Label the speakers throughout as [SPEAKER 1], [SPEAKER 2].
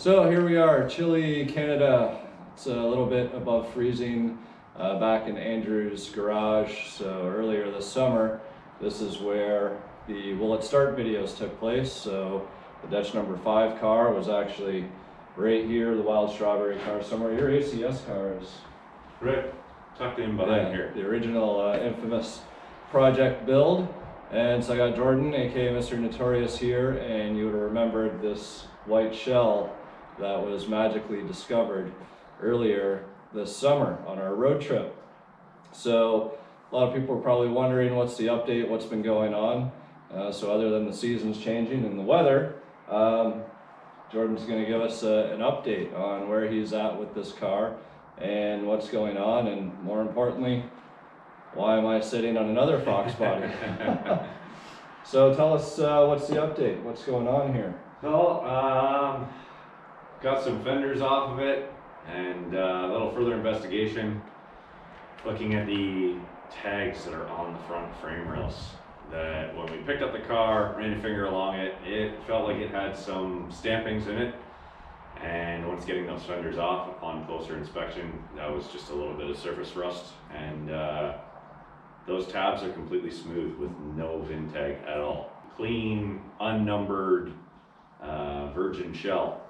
[SPEAKER 1] So here we are, chilly Canada. It's a little bit above freezing back in Andrew's garage. So earlier this summer, this is where the Will It Start videos took place. So the Dutch number 5 car was actually right here, the Wild Strawberry car somewhere. Your ACS car is
[SPEAKER 2] right tucked in behind here.
[SPEAKER 1] The original infamous project build. And so I got Jordan, aka Mr. Notorious here, and you would have remembered this white shell that was magically discovered earlier this summer on our road trip. So a lot of people are probably wondering what's the update, what's been going on. So other than the seasons changing and the weather, Jordan's going to give us an update on where he's at with this car and what's going on, and more importantly, why am I sitting on another Foxbody? So tell us what's the update, what's going on here?
[SPEAKER 2] Well, got some fenders off of it and a little further investigation, looking at the tags that are on the front frame rails. That when we picked up the car, ran a finger along it, it felt like it had some stampings in it. And once getting those fenders off, upon closer inspection, that was just a little bit of surface rust. And those tabs are completely smooth with no VIN tag at all. Clean, unnumbered, virgin shell.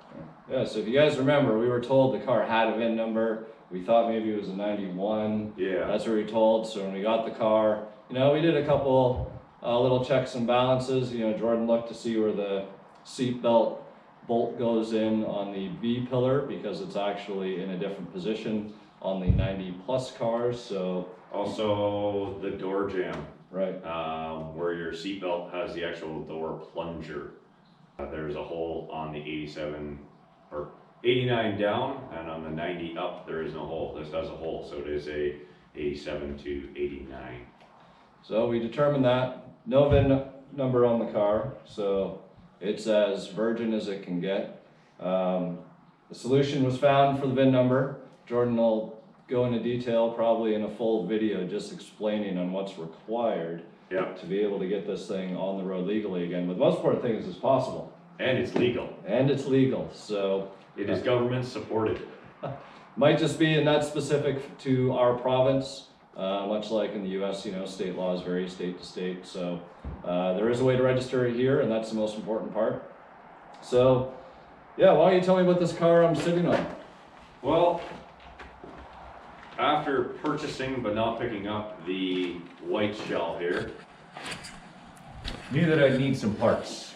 [SPEAKER 1] Yeah, so if you guys remember, we were told the car had a VIN number. We thought maybe it was a 91.
[SPEAKER 2] Yeah.
[SPEAKER 1] That's what we were told. So when we got the car, you know, we did a couple little checks and balances. You know, Jordan looked to see where the seat belt bolt goes in on the V pillar, because it's actually in a different position on the 90 plus cars. So
[SPEAKER 2] also the door jamb,
[SPEAKER 1] right,
[SPEAKER 2] where your seat belt has the actual door plunger. There's a hole on the 87 or 89 down, and on the 90 up there is no hole. This has a hole, so it is a 87 to 89.
[SPEAKER 1] So we determined that no VIN number on the car, so it's as virgin as it can get. The solution was found for the VIN number. Jordan will go into detail probably in a full video just explaining on what's required to be able to get this thing on the road legally again. But the most important thing is it's possible.
[SPEAKER 2] And it's legal.
[SPEAKER 1] And it's legal, so.
[SPEAKER 2] It is government supported.
[SPEAKER 1] Might just be, and that's specific to our province, much like in the US, you know, state laws vary state to state. So there is a way to register it here, and that's the most important part. So yeah, why don't you tell me about this car I'm sitting on?
[SPEAKER 2] Well, after purchasing but not picking up the white shell here, knew that I'd need some parts,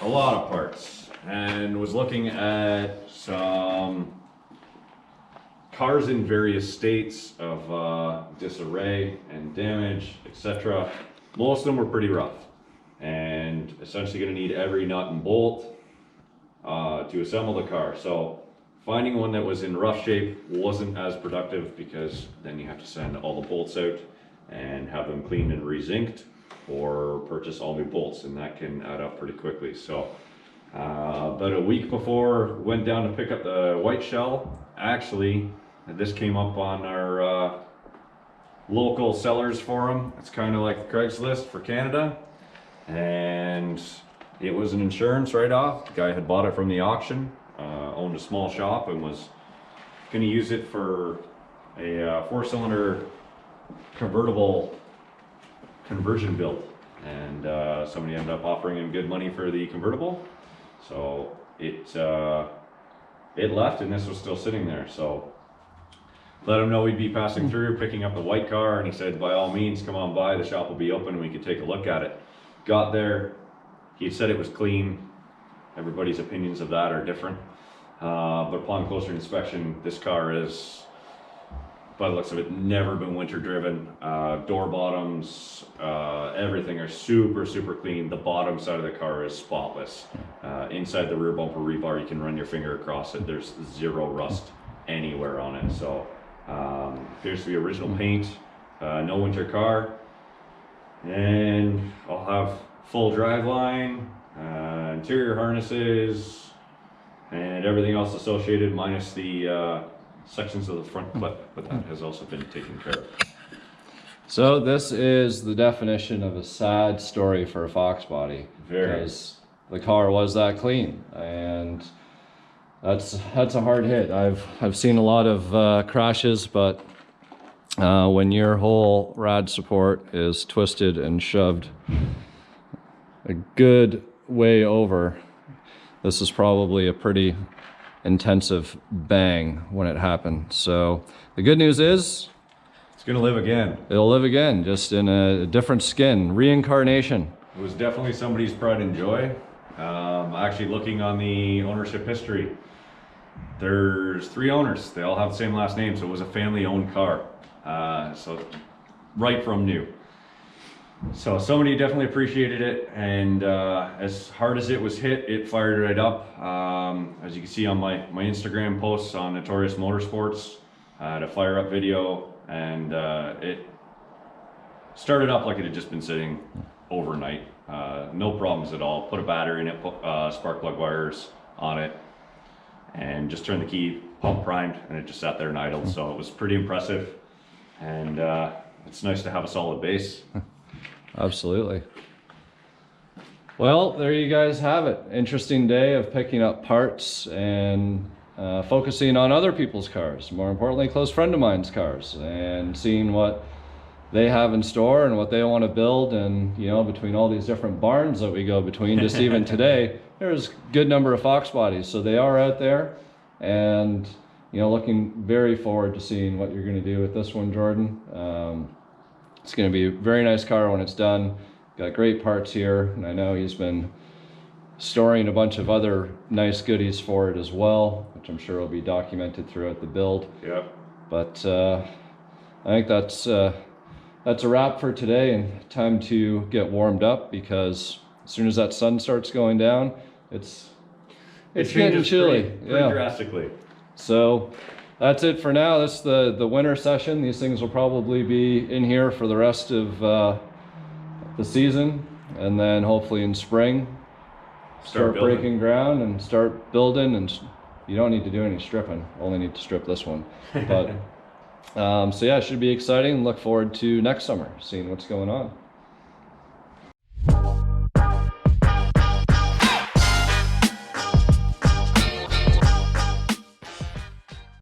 [SPEAKER 2] a lot of parts, and was looking at some cars in various states of disarray and damage, etc. Most of them were pretty rough, and essentially going to need every nut and bolt to assemble the car. So finding one that was in rough shape wasn't as productive, because then you have to send all the bolts out and have them cleaned and re-zinced, or purchase all new bolts, and that can add up pretty quickly. So about a week before went down to pick up the white shell, actually this came up on our local sellers forum. It's kind of like the Craigslist for Canada, and it was an insurance write-off. The guy had bought it from the auction, owned a small shop, and was going to use it for a 4-cylinder convertible conversion build, and somebody ended up offering him good money for the convertible, so it left, and this was still sitting there. So let him know we'd be passing through, picking up the white car, and he said by all means come on by, the shop will be open and we could take a look at it. Got there, he said it was clean. Everybody's opinions of that are different, but upon closer inspection, this car is, by the looks of it, never been winter driven. Door bottoms, everything are super clean. The bottom side of the car is spotless. Inside the rear bumper rebar, you can run your finger across it. There's zero rust anywhere on it. So appears to be original paint, no winter car. And I'll have full driveline, interior harnesses, and everything else associated, minus the sections of the front clip, but that has also been taken care of.
[SPEAKER 1] So this is the definition of a sad story for a Foxbody.
[SPEAKER 2] Very.
[SPEAKER 1] Because the car was that clean, and That's a hard hit. I've seen a lot of crashes, but when your whole rad support is twisted and shoved a good way over, this is probably a pretty intensive bang when it happened. So the good news is
[SPEAKER 2] it's gonna live again.
[SPEAKER 1] it'll live again, just in a different skin, reincarnation.
[SPEAKER 2] It was definitely somebody's pride and joy. Actually looking on the ownership history, there's 3 owners. They all have the same last name, so it was a family-owned car. So right from new. So somebody definitely appreciated it, and as hard as it was hit, it fired right up. As you can see on my Instagram posts on Notorious Motorsports, I had a fire up video, and it started up like it had just been sitting overnight. No problems at all. Put a battery in it, put spark plug wires on it, and just turned the key, pump primed, and it just sat there and idled. So it was pretty impressive, and it's nice to have a solid base.
[SPEAKER 1] Absolutely. Well, there you guys have it. Interesting day of picking up parts and focusing on other people's cars. More importantly, a close friend of mine's cars, and seeing what they have in store and what they want to build. And you know, between all these different barns that we go between, just even today, there's a good number of Foxbodies. So they are out there, and you know, looking very forward to seeing what you're going to do with this one, Jordan. It's going to be a very nice car when it's done. Got great parts here, and I know he's been storing a bunch of other nice goodies for it as well, which I'm sure will be documented throughout the build.
[SPEAKER 2] Yeah.
[SPEAKER 1] But I think that's a wrap for today, and time to get warmed up, because as soon as that sun starts going down, it's getting chilly.
[SPEAKER 2] Pretty drastically.
[SPEAKER 1] So that's it for now. This is the winter session. These things will probably be in here for the rest of the season, and then hopefully in spring start breaking ground and start building. And you don't need to do any stripping, only need to strip this one. But so yeah, it should be exciting. Look forward to next summer, seeing what's going on.